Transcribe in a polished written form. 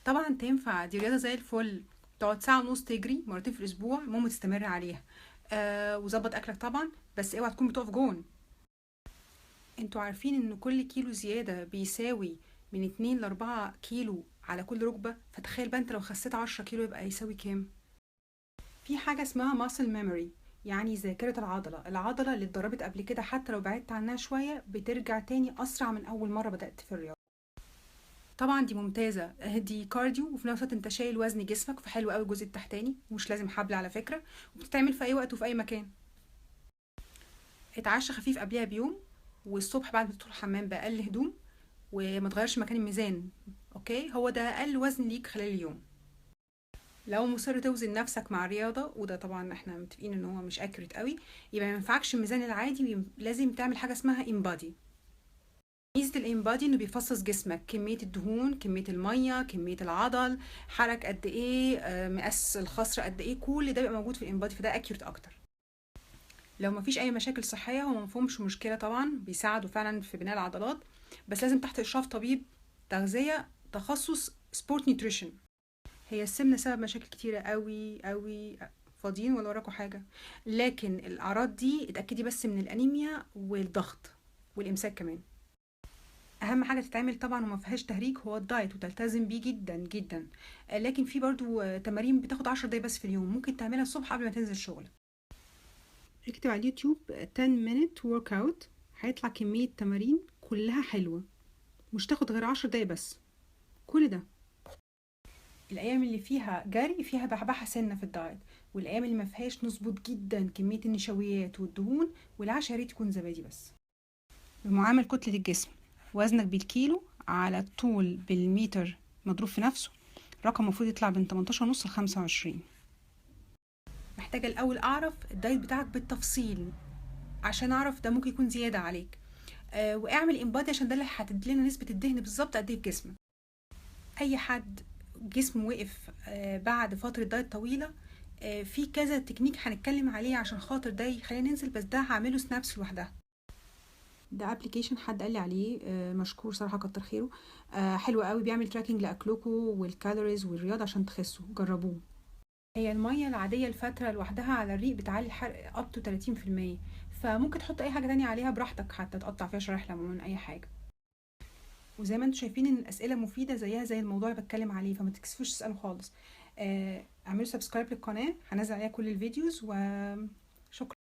طبعا تنفع، دي رياضة زي الفل. تقعد ساعة ونص تجري مرتين في الأسبوع، المهم تستمر عليها. وظبط أكلك طبعا، بس اوعى تكون بتقف جون. انتوا عارفين ان كل كيلو زيادة بيساوي من 2 ل 4 كيلو على كل ركبة؟ فتخيل بقى انت لو خسيت 10 كيلو يبقى يساوي كام. في حاجة اسمها muscle memory، يعني ذاكرة العضلة اللي اتدربت قبل كده حتى لو بعدت عنها شوية بترجع تاني أسرع من أول مرة بدأت في الرياضة. طبعا دي ممتازة، دي كارديو وفي نفس الوقت انت شايل وزن جسمك، فحلو قوي الجزء التحتاني، ومش لازم حبل على فكرة، وبتتعمل في أي وقت وفي أي مكان. اتعشى خفيف قبلها بيوم، والصبح بعد ما تدخل الحمام بأقل هدوم، وما تغيرش مكان الميزان. اوكي، هو ده أقل وزن ليك خلال اليوم. لو مصر توزن نفسك مع رياضة، وده طبعا احنا متفقين ان هو مش اكيوريت قوي، يبقى ما ينفعكش الميزان العادي، لازم تعمل حاجة اسمها انبادي. ميزة الانبادي انه بيفصص جسمك، كمية الدهون، كمية المية، كمية العضل، حرك قد ايه، مقاس الخصر قد ايه، كل ده بيبقى موجود في الانبادي، فده اكيوريت اكتر. لو مفيش اي مشاكل صحية هو مفهومش مشكلة، طبعا بيساعدوا فعلا في بناء العضلات، بس لازم تحت اشراف طبيب تغذية تخصص سبورت نيوتريشن. هي السمنة سبب مشاكل كتيرة قوي قوي. فاضيين ولا وراكوا حاجة؟ لكن الأعراض دي اتأكدي بس من الأنيميا والضغط والإمساك كمان. أهم حاجة تتعمل طبعا وما فيهاش تهريج هو الدايت، وتلتزم بيه جدا جدا. لكن في برضو تمارين بتاخد 10 دقايق بس في اليوم، ممكن تعملها الصبح قبل ما تنزل شغل. اكتب على اليوتيوب 10 minute workout، هيطلع كمية تمارين كلها حلوة، مش تاخد غير 10 دقايق بس. كل ده الايام اللي فيها جري فيها بحبحه سنه في الدايت، والايام اللي ما فيهاش نظبط جدا كميه النشويات والدهون، والعشاء يا ريت يكون زبادي بس. بمعامل كتله الجسم، وزنك بالكيلو على الطول بالمتر مضروب في نفسه، الرقم المفروض يطلع بين 18 ونص ل 25. محتاجه الاول اعرف الدايت بتاعك بالتفصيل عشان اعرف ده ممكن يكون زياده عليك. واعمل انبادي عشان ده اللي هتدي لنا نسبه الدهن بالظبط قد ايه في جسمك. اي حد جسمه وقف بعد فترة دايت طويلة، في كذا تكنيك هنتكلم عليه عشان خاطر ده يخلينا ننزل، بس ده هعمله سنابس لوحدها. ده ابلكيشن حد قال لي عليه، مشكور صراحة كتر خيره. حلو قوي، بيعمل تراكنج لاكلكم والكالوريز والرياضة عشان تخسوا، جربوه. هي المية العادية الفترة لوحدها على الريق بتعلي الحرق up to 30%، فممكن تحط اي حاجة تانية عليها براحتك، حتى تقطع فيها شرايح ليمون اي حاجة. وزي ما انتم شايفين ان الاسئله مفيده زيها زي الموضوع اللي بتكلم عليه، فما تكسفوش تسالوا خالص. اعملوا سبسكرايب للقناه، هنزل عليها كل الفيديوز، و